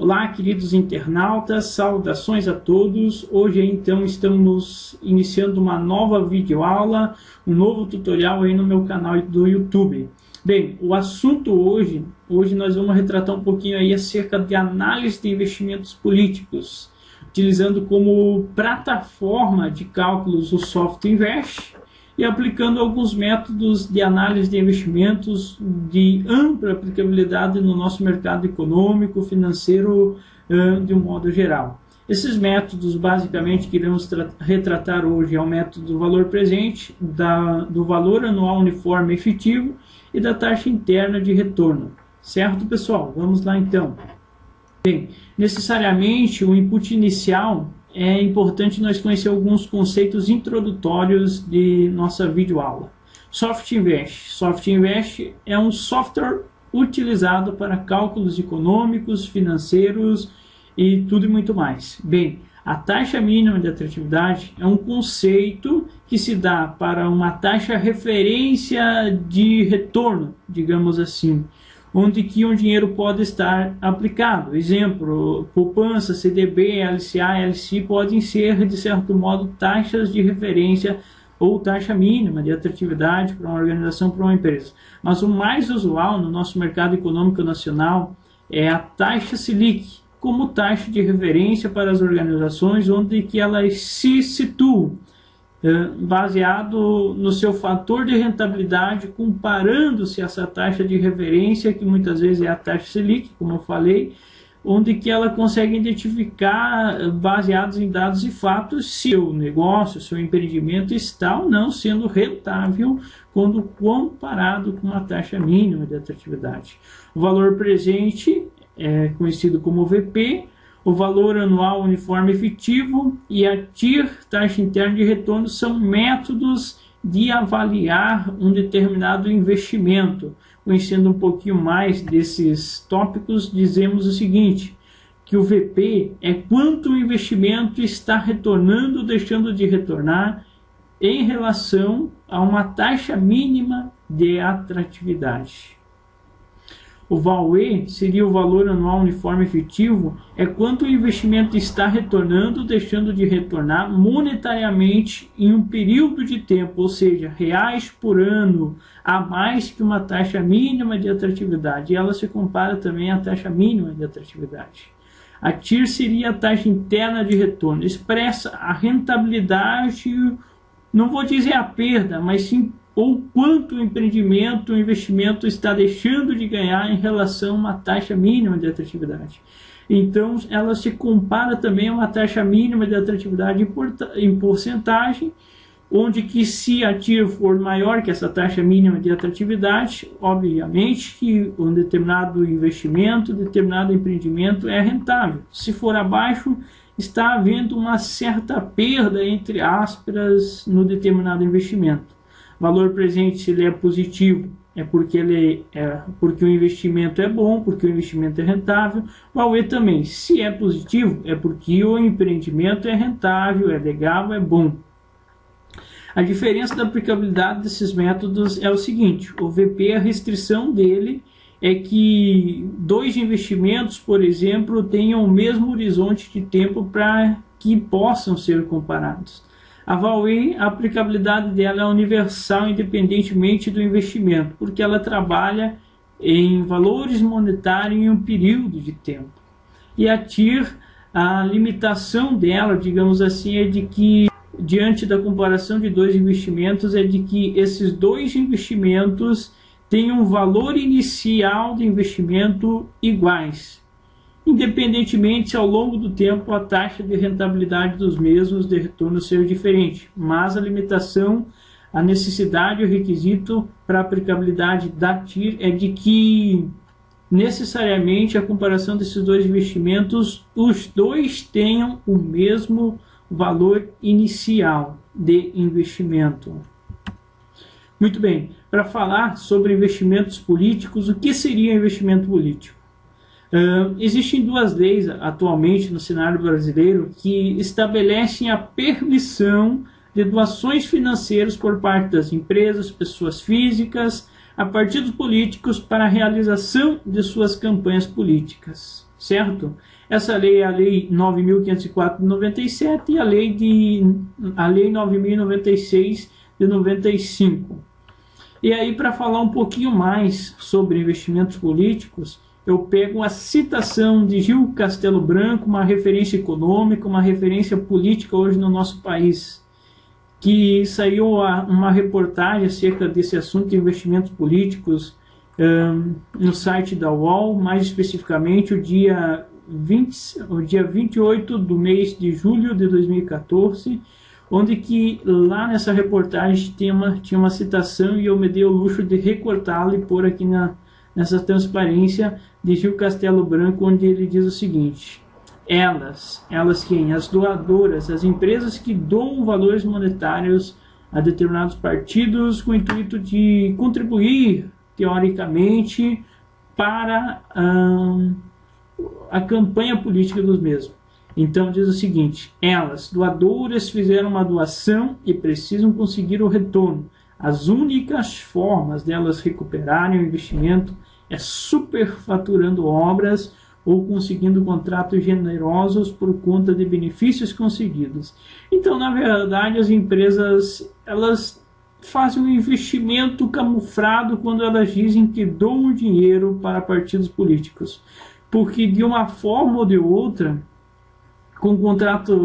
Olá, queridos internautas, saudações a todos. Hoje então estamos iniciando uma nova videoaula, um novo tutorial aí no meu canal do YouTube. Bem, o assunto hoje nós vamos retratar um pouquinho aí acerca de análise de investimentos políticos, utilizando como plataforma de cálculos o SoftInvest e aplicando alguns métodos de análise de investimentos de ampla aplicabilidade no nosso mercado econômico, financeiro, de um modo geral. Esses métodos, basicamente, que iremos retratar hoje é o método do valor presente, do valor anual uniforme efetivo e da taxa interna de retorno. Certo, pessoal? Vamos lá, então. Bem, necessariamente, o input inicial é importante nós conhecer alguns conceitos introdutórios de nossa videoaula. SoftInvest. SoftInvest é um software utilizado para cálculos econômicos, financeiros e tudo e muito mais. Bem, a taxa mínima de atratividade é um conceito que se dá para uma taxa referência de retorno, digamos assim, onde que um dinheiro pode estar aplicado. Exemplo, poupança, CDB, LCA, LCI podem ser, de certo modo, taxas de referência ou taxa mínima de atratividade para uma organização, para uma empresa. Mas o mais usual no nosso mercado econômico nacional é a taxa Selic, como taxa de referência para as organizações, onde que elas se situam, baseado no seu fator de rentabilidade, comparando-se a essa taxa de referência, que muitas vezes é a taxa Selic, como eu falei, onde que ela consegue identificar, baseados em dados e fatos, se o negócio, seu empreendimento está ou não sendo rentável quando comparado com uma taxa mínima de atratividade. O valor presente é conhecido como VP, o valor anual uniforme efetivo e a TIR, taxa interna de retorno, são métodos de avaliar um determinado investimento. Conhecendo um pouquinho mais desses tópicos, dizemos o seguinte, que o VP é quanto o investimento está retornando ou deixando de retornar em relação a uma taxa mínima de atratividade. O VAUE seria o valor anual uniforme efetivo, é quanto o investimento está retornando, deixando de retornar monetariamente em um período de tempo, ou seja, reais por ano, a mais que uma taxa mínima de atratividade. E ela se compara também à taxa mínima de atratividade. A TIR seria a taxa interna de retorno, expressa a rentabilidade, não vou dizer a perda, mas sim ou quanto o empreendimento, o investimento está deixando de ganhar em relação a uma taxa mínima de atratividade. Então, ela se compara também a uma taxa mínima de atratividade em porcentagem, onde que se a TIR for maior que essa taxa mínima de atratividade, obviamente que um determinado investimento, determinado empreendimento é rentável. Se for abaixo, está havendo uma certa perda, entre aspas, no determinado investimento. Valor presente, se ele é positivo, é porque o investimento é bom, porque o investimento é rentável. O AUE também, se é positivo, é porque o empreendimento é rentável, é legal, é bom. A diferença da aplicabilidade desses métodos é o seguinte, o VP, a restrição dele é que dois investimentos, por exemplo, tenham o mesmo horizonte de tempo para que possam ser comparados. A VAUE, a aplicabilidade dela é universal independentemente do investimento, porque ela trabalha em valores monetários em um período de tempo. E a TIR, a limitação dela, digamos assim, é de que, diante da comparação de dois investimentos, é de que esses dois investimentos tenham um valor inicial de investimento iguais, independentemente se ao longo do tempo a taxa de rentabilidade dos mesmos de retorno ser diferente, mas a limitação, a necessidade e o requisito para a aplicabilidade da TIR é de que necessariamente a comparação desses dois investimentos, os dois tenham o mesmo valor inicial de investimento. Muito bem, para falar sobre investimentos políticos, o que seria investimento político? Existem duas leis atualmente no cenário brasileiro que estabelecem a permissão de doações financeiras por parte das empresas, pessoas físicas, a partidos políticos para a realização de suas campanhas políticas, certo? Essa lei é a Lei 9.504 de 97 e a Lei 9.096 de 95. E aí, para falar um pouquinho mais sobre investimentos políticos, eu pego a citação de Gil Castelo Branco, uma referência econômica, uma referência política hoje no nosso país, que saiu uma reportagem acerca desse assunto de investimentos políticos no site da UOL, mais especificamente o dia 28 do mês de julho de 2014, onde que lá nessa reportagem tinha uma citação e eu me dei o luxo de recortá-la e pôr aqui nessa transparência de Gil Castelo Branco, onde ele diz o seguinte: elas quem? As doadoras, as empresas que doam valores monetários a determinados partidos com o intuito de contribuir, teoricamente, para a campanha política dos mesmos. Então diz o seguinte: elas, doadoras, fizeram uma doação e precisam conseguir o retorno. As únicas formas delas recuperarem o investimento é superfaturando obras ou conseguindo contratos generosos por conta de benefícios conseguidos. Então, na verdade, as empresas, elas fazem um investimento camuflado quando elas dizem que doam dinheiro para partidos políticos, porque de uma forma ou de outra, com contratos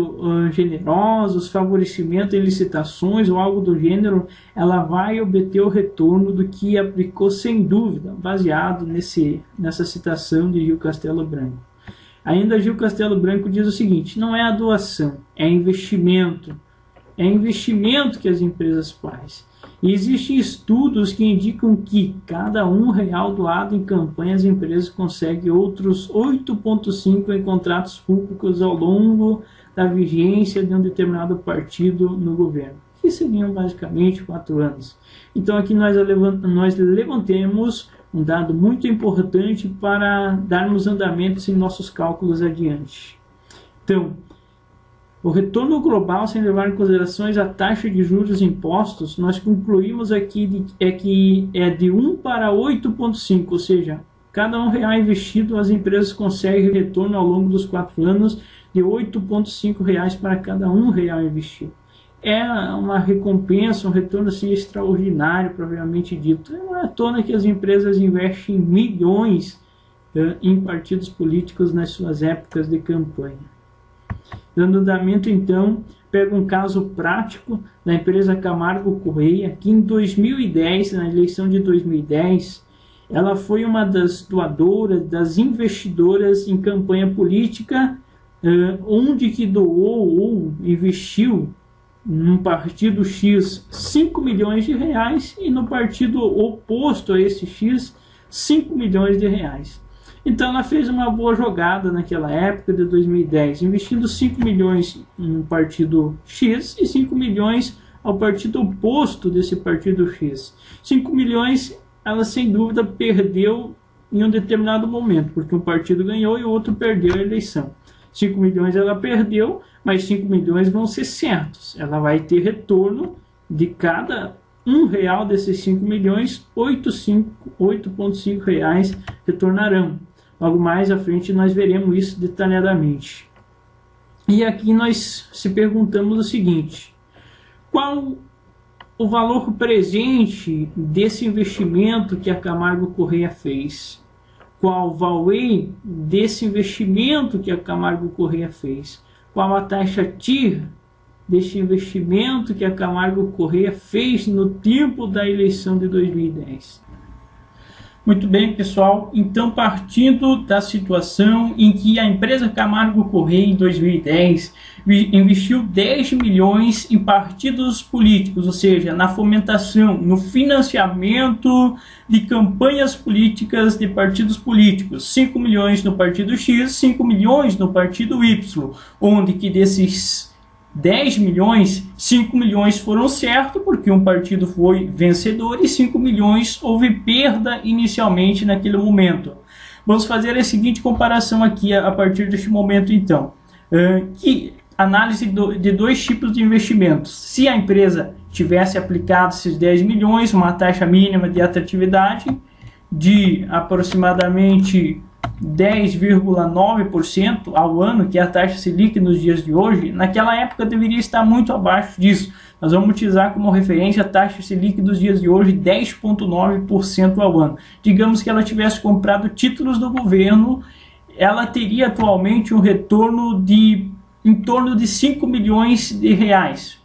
generosos, favorecimento em licitações ou algo do gênero, ela vai obter o retorno do que aplicou, sem dúvida, baseado nessa citação de Gil Castelo Branco. Ainda Gil Castelo Branco diz o seguinte: não é a doação, é investimento. É investimento que as empresas fazem. E existem estudos que indicam que cada R$1 doado em campanha, as empresas conseguem outros 8,5 em contratos públicos ao longo da vigência de um determinado partido no governo, que seriam basicamente 4 anos. Então aqui nós levantemos um dado muito importante para darmos andamento em nossos cálculos adiante. Então, o retorno global, sem levar em consideração a taxa de juros e impostos, nós concluímos aqui que é de 1 para 8,5, ou seja, cada R$1 investido, as empresas conseguem retorno ao longo dos 4 anos de R$8,5 para cada R$1 investido. É uma recompensa, um retorno assim, extraordinário, provavelmente dito. Não é à toa que as empresas investem milhões em partidos políticos nas suas épocas de campanha. Dando andamento, então, pega um caso prático da empresa Camargo Correia, que em 2010, na eleição de 2010, ela foi uma das doadoras, das investidoras em campanha política, onde que doou ou investiu num partido X 5 milhões de reais e no partido oposto a esse X 5 milhões de reais. Então ela fez uma boa jogada naquela época de 2010, investindo 5 milhões no partido X e 5 milhões ao partido oposto desse partido X. 5 milhões ela sem dúvida perdeu em um determinado momento, porque um partido ganhou e o outro perdeu a eleição. 5 milhões ela perdeu, mas 5 milhões vão ser certos. Ela vai ter retorno de cada R$1 desses 5 milhões, 8,5 reais retornarão. Logo mais à frente nós veremos isso detalhadamente. E aqui nós se perguntamos o seguinte: qual o valor presente desse investimento que a Camargo Correia fez? Qual o valor desse investimento que a Camargo Correia fez? Qual a taxa TIR deste investimento que a Camargo Correia fez no tempo da eleição de 2010? Muito bem, pessoal, então partindo da situação em que a empresa Camargo Correia em 2010 investiu 10 milhões em partidos políticos, ou seja, na fomentação, no financiamento de campanhas políticas de partidos políticos, 5 milhões no partido X, 5 milhões no partido Y, onde que desses 10 milhões, 5 milhões foram certos, porque um partido foi vencedor, e 5 milhões houve perda inicialmente naquele momento. Vamos fazer a seguinte comparação aqui a partir deste momento, então. Que análise de dois tipos de investimentos. Se a empresa tivesse aplicado esses 10 milhões, uma taxa mínima de atratividade de aproximadamente 10,9% ao ano, que é a taxa Selic nos dias de hoje, naquela época deveria estar muito abaixo disso. Nós vamos utilizar como referência a taxa Selic dos dias de hoje, 10,9% ao ano. Digamos que ela tivesse comprado títulos do governo, ela teria atualmente um retorno de em torno de 5 milhões de reais,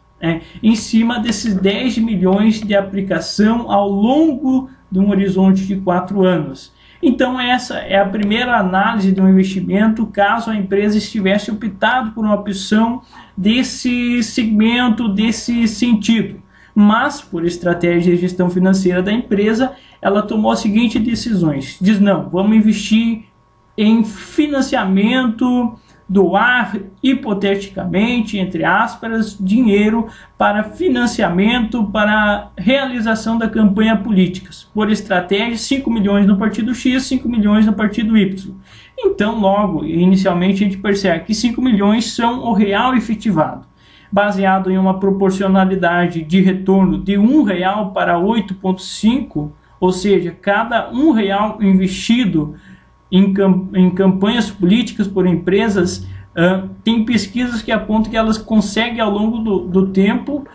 em cima desses 10 milhões de aplicação ao longo de um horizonte de 4 anos. Então essa é a primeira análise de um investimento caso a empresa estivesse optado por uma opção desse segmento, desse sentido. Mas, por estratégia de gestão financeira da empresa, ela tomou as seguintes decisões. Diz, não, vamos investir em financiamento, doar hipoteticamente, entre aspas, dinheiro para financiamento, para realização da campanha políticas. Por estratégia, 5 milhões no partido X, 5 milhões no partido Y. Então, logo, inicialmente a gente percebe que 5 milhões são o real efetivado, baseado em uma proporcionalidade de retorno de R$1 para 8,5, ou seja, cada R$1 investido em campanhas políticas por empresas, tem pesquisas que apontam que elas conseguem ao longo do tempo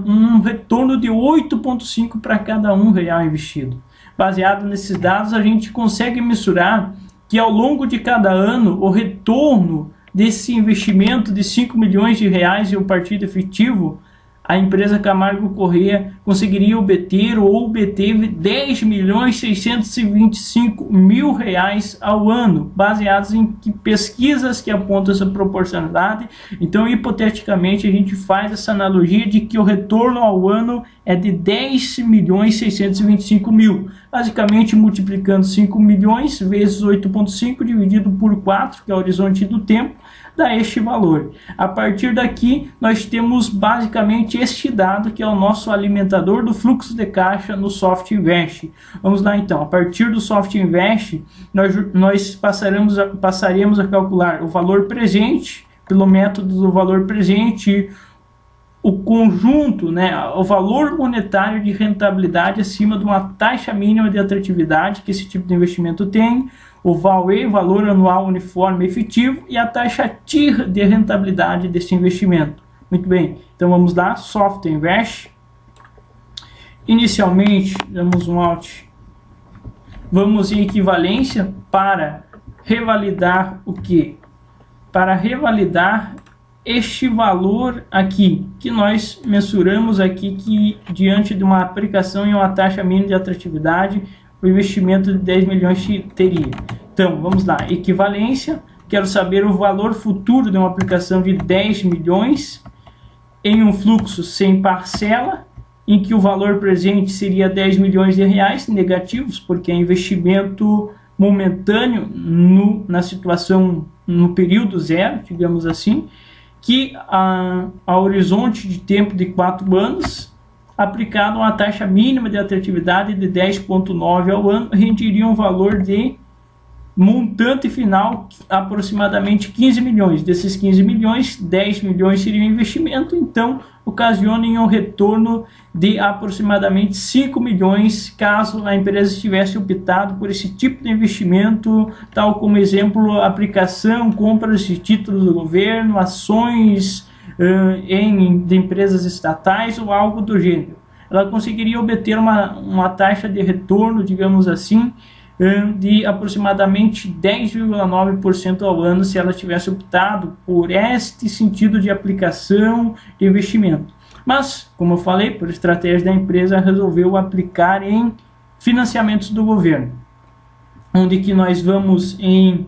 um retorno de 8,5 para cada R$1 investido. Baseado nesses dados, a gente consegue mensurar que ao longo de cada ano o retorno desse investimento de 5 milhões de reais em um partido efetivo, a empresa Camargo Corrêa conseguiria obter ou obteve 10.625.000 reais ao ano, baseados em pesquisas que apontam essa proporcionalidade. Então, hipoteticamente, a gente faz essa analogia de que o retorno ao ano é de 10.625.000, basicamente multiplicando 5 milhões vezes 8,5 dividido por 4, que é o horizonte do tempo, dá este valor. A partir daqui, nós temos basicamente este dado, que é o nosso alimentador do fluxo de caixa no Soft Invest. Vamos lá então, a partir do Soft Invest, nós passaremos a calcular o valor presente, pelo método do valor presente, o conjunto, o valor monetário de rentabilidade acima de uma taxa mínima de atratividade que esse tipo de investimento tem, o VAUE, valor anual uniforme efetivo, e a taxa TIR de rentabilidade desse investimento. Muito bem, então vamos lá, Soft Invest. Inicialmente, damos um Alt. Vamos em equivalência para revalidar o quê? Para revalidar este valor aqui, que nós mensuramos aqui, que diante de uma aplicação em uma taxa mínima de atratividade, o investimento de 10 milhões teria. Então, vamos lá, equivalência, quero saber o valor futuro de uma aplicação de 10 milhões em um fluxo sem parcela, em que o valor presente seria 10 milhões de reais negativos, porque é investimento momentâneo na situação, no período zero, digamos assim, que a horizonte de tempo de 4 anos, aplicado a uma taxa mínima de atratividade de 10,9 ao ano, renderia um valor de montante final aproximadamente 15 milhões. Desses 15 milhões, 10 milhões seriam investimento, então ocasionem um retorno de aproximadamente 5 milhões caso a empresa tivesse optado por esse tipo de investimento, tal como exemplo, aplicação, compras de títulos do governo, ações de empresas estatais ou algo do gênero. Ela conseguiria obter uma taxa de retorno, digamos assim, de aproximadamente 10,9% ao ano se ela tivesse optado por este sentido de aplicação de investimento. Mas, como eu falei, por estratégia da empresa, resolveu aplicar em financiamentos do governo, onde que nós vamos em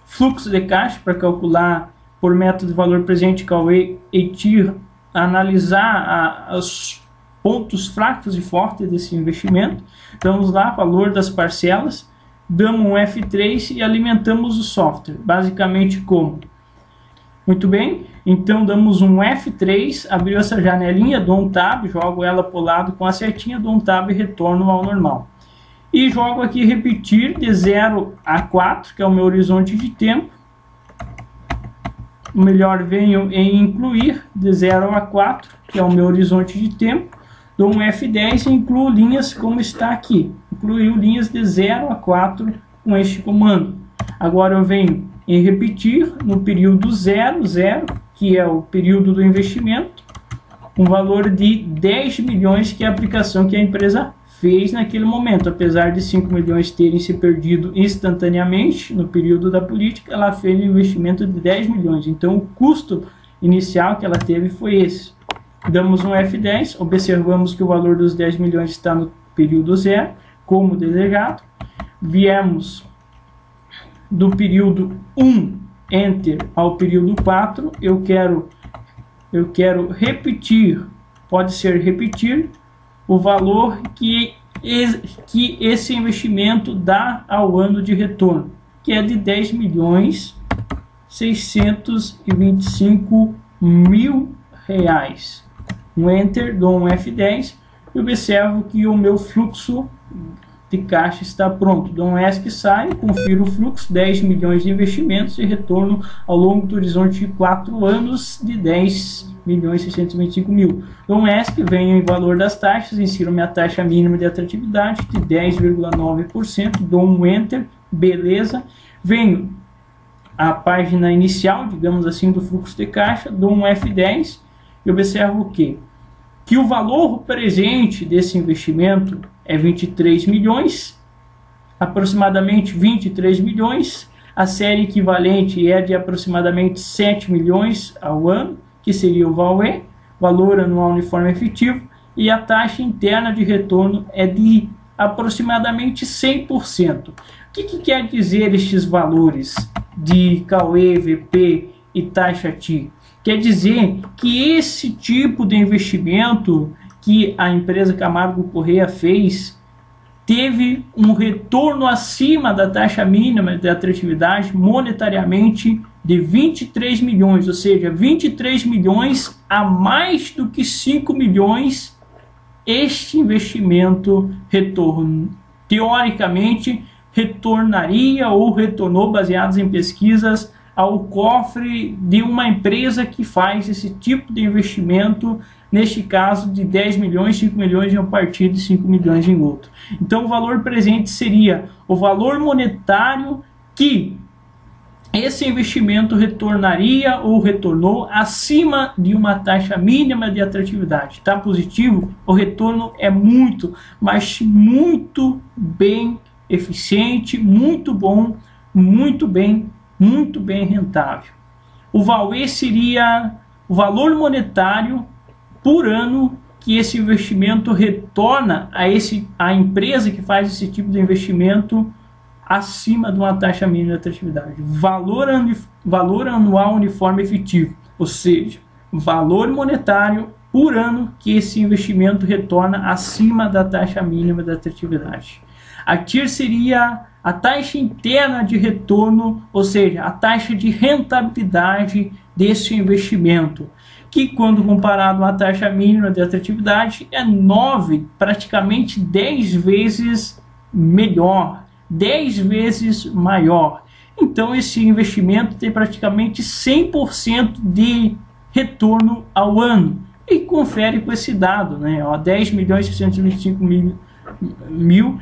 fluxo de caixa para calcular por método de valor presente, CAUE e TIR, analisar os pontos fracos e fortes desse investimento. Vamos lá, valor das parcelas, damos um F3 e alimentamos o software. Basicamente como? Muito bem, então damos um F3, abriu essa janelinha, dou um Tab, jogo ela para o lado com a setinha, dou um Tab e retorno ao normal. E jogo aqui repetir de 0 a 4, que é o meu horizonte de tempo. Melhor venho em incluir de 0 a 4, que é o meu horizonte de tempo. Dou um F10 e incluo linhas como está aqui. Incluiu linhas de 0 a 4 com com este comando. Agora eu venho em repetir no período 00, que é o período do investimento, um valor de 10 milhões, que é a aplicação que a empresa fez naquele momento. Apesar de 5 milhões terem se perdido instantaneamente no período da política, ela fez um investimento de 10 milhões. Então o custo inicial que ela teve foi esse. Damos um F10, observamos que o valor dos 10 milhões está no período 0, como desejado. Viemos do período 1, Enter, ao período 4. Eu quero repetir, pode ser repetir, o valor que esse investimento dá ao ano de retorno, que é de 10 milhões 625 mil reais. Um Enter, dou um F10 e observo que o meu fluxo de caixa está pronto. Dou um ESC, sai, confiro o fluxo, 10 milhões de investimentos e retorno ao longo do horizonte de 4 anos de 10 milhões 625 mil. Dou um ESC, venho em valor das taxas, insiro minha taxa mínima de atratividade de 10,9%, dou um Enter, beleza. Venho à página inicial, digamos assim, do fluxo de caixa, dou um F10 e observo o quê? Que o valor presente desse investimento é 23 milhões, aproximadamente 23 milhões, a série equivalente é de aproximadamente 7 milhões ao ano, que seria o VAUE, valor anual uniforme efetivo, e a taxa interna de retorno é de aproximadamente 100%. O que quer dizer estes valores de CAUE, VP e taxa TI? Quer dizer que esse tipo de investimento que a empresa Camargo Corrêa fez teve um retorno acima da taxa mínima de atratividade monetariamente de 23 milhões, ou seja, 23 milhões a mais do que 5 milhões este investimento retorno. Teoricamente, retornaria ou retornou, baseados em pesquisas, ao cofre de uma empresa que faz esse tipo de investimento, neste caso de 10 milhões, 5 milhões em um partido e 5 milhões em outro. Então o valor presente seria o valor monetário que esse investimento retornaria ou retornou acima de uma taxa mínima de atratividade. Está positivo? O retorno é muito, mas muito bem eficiente, muito bom, muito bem rentável. O VAUE seria o valor monetário por ano que esse investimento retorna a empresa que faz esse tipo de investimento acima de uma taxa mínima de atratividade. Valor anual uniforme efetivo, ou seja, valor monetário por ano que esse investimento retorna acima da taxa mínima de atratividade. A TIR seria a taxa interna de retorno, ou seja, a taxa de rentabilidade desse investimento, que quando comparado à taxa mínima de atratividade é 9, praticamente 10 vezes melhor, 10 vezes maior. Então esse investimento tem praticamente 100% de retorno ao ano. E confere com esse dado, né? 10 milhões 625 mil,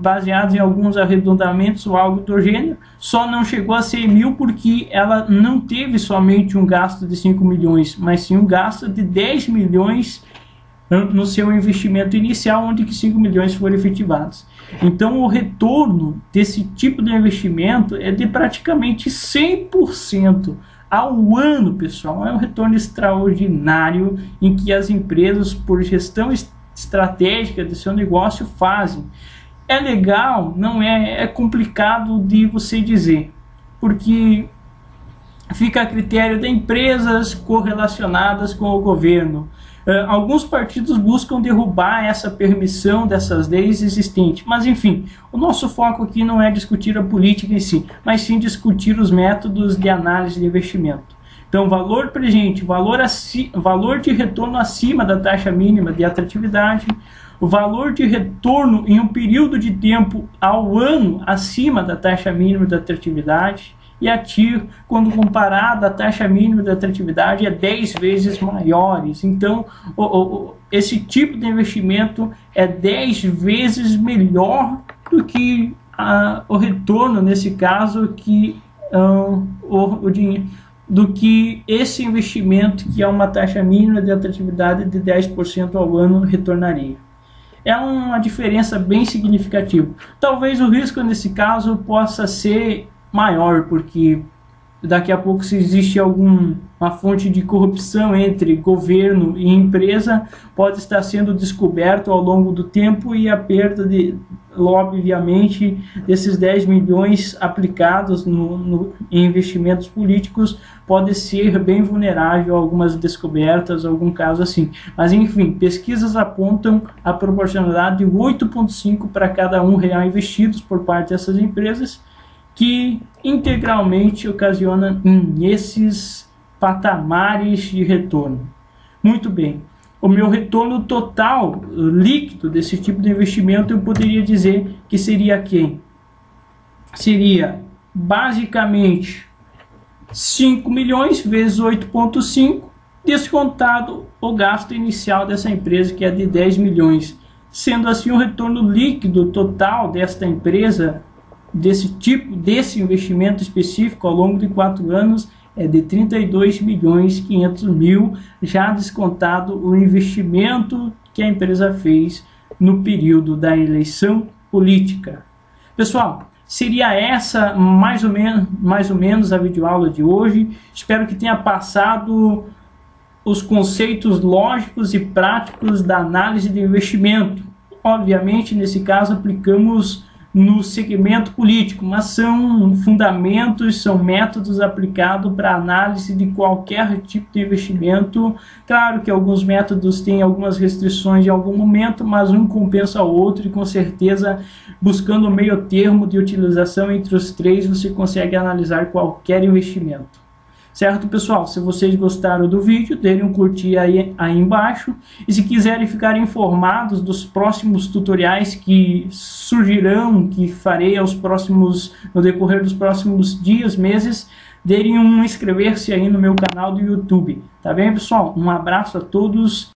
baseados em alguns arredondamentos ou algo do gênero, só não chegou a 100 mil porque ela não teve somente um gasto de 5 milhões, mas sim um gasto de 10 milhões no seu investimento inicial, onde que 5 milhões foram efetivados. Então o retorno desse tipo de investimento é de praticamente 100% ao ano, pessoal. É um retorno extraordinário em que as empresas, por gestão estratégica de seu negócio, fazem. É legal? Não é? É complicado de você dizer, porque fica a critério de empresas correlacionadas com o governo. Alguns partidos buscam derrubar essa permissão dessas leis existentes, mas enfim, o nosso foco aqui não é discutir a política em si, mas sim discutir os métodos de análise de investimento. Então, valor presente, valor de retorno acima da taxa mínima de atratividade, o valor de retorno em um período de tempo ao ano acima da taxa mínima de atratividade, e a TIR, quando comparada à taxa mínima de atratividade, é 10 vezes maiores. Então, esse tipo de investimento é 10 vezes melhor do que o retorno, nesse caso, que o dinheiro, do que esse investimento, que é uma taxa mínima de atratividade de 10% ao ano, retornaria. É uma diferença bem significativa. Talvez o risco nesse caso possa ser maior, porque daqui a pouco, se existe alguma fonte de corrupção entre governo e empresa, pode estar sendo descoberto ao longo do tempo, e a perda obviamente, desses 10 milhões aplicados em investimentos políticos pode ser bem vulnerável a algumas descobertas, algum caso assim. Mas enfim, pesquisas apontam a proporcionalidade de 8,5 para cada R$1 investidos por parte dessas empresas, que integralmente ocasiona esses patamares de retorno. Muito bem, o meu retorno total líquido desse tipo de investimento, eu poderia dizer que seria quem? Seria basicamente 5 milhões vezes 8,5, descontado o gasto inicial dessa empresa, que é de 10 milhões. Sendo assim, o retorno líquido total desta empresa, desse investimento específico ao longo de 4 anos, é de 32.500.000, já descontado o investimento que a empresa fez no período da eleição política. Pessoal, seria essa mais ou menos a videoaula de hoje. Espero que tenha passado os conceitos lógicos e práticos da análise de investimento. Obviamente, nesse caso, aplicamos no segmento político, mas são fundamentos, são métodos aplicados para análise de qualquer tipo de investimento. Claro que alguns métodos têm algumas restrições em algum momento, mas um compensa o outro, e com certeza, buscando o meio termo de utilização entre os três, você consegue analisar qualquer investimento. Certo, pessoal? Se vocês gostaram do vídeo, deem um curtir aí embaixo. E se quiserem ficar informados dos próximos tutoriais que surgirão, que farei no decorrer dos próximos dias, meses, deem um inscrever-se aí no meu canal do YouTube. Tá bem, pessoal? Um abraço a todos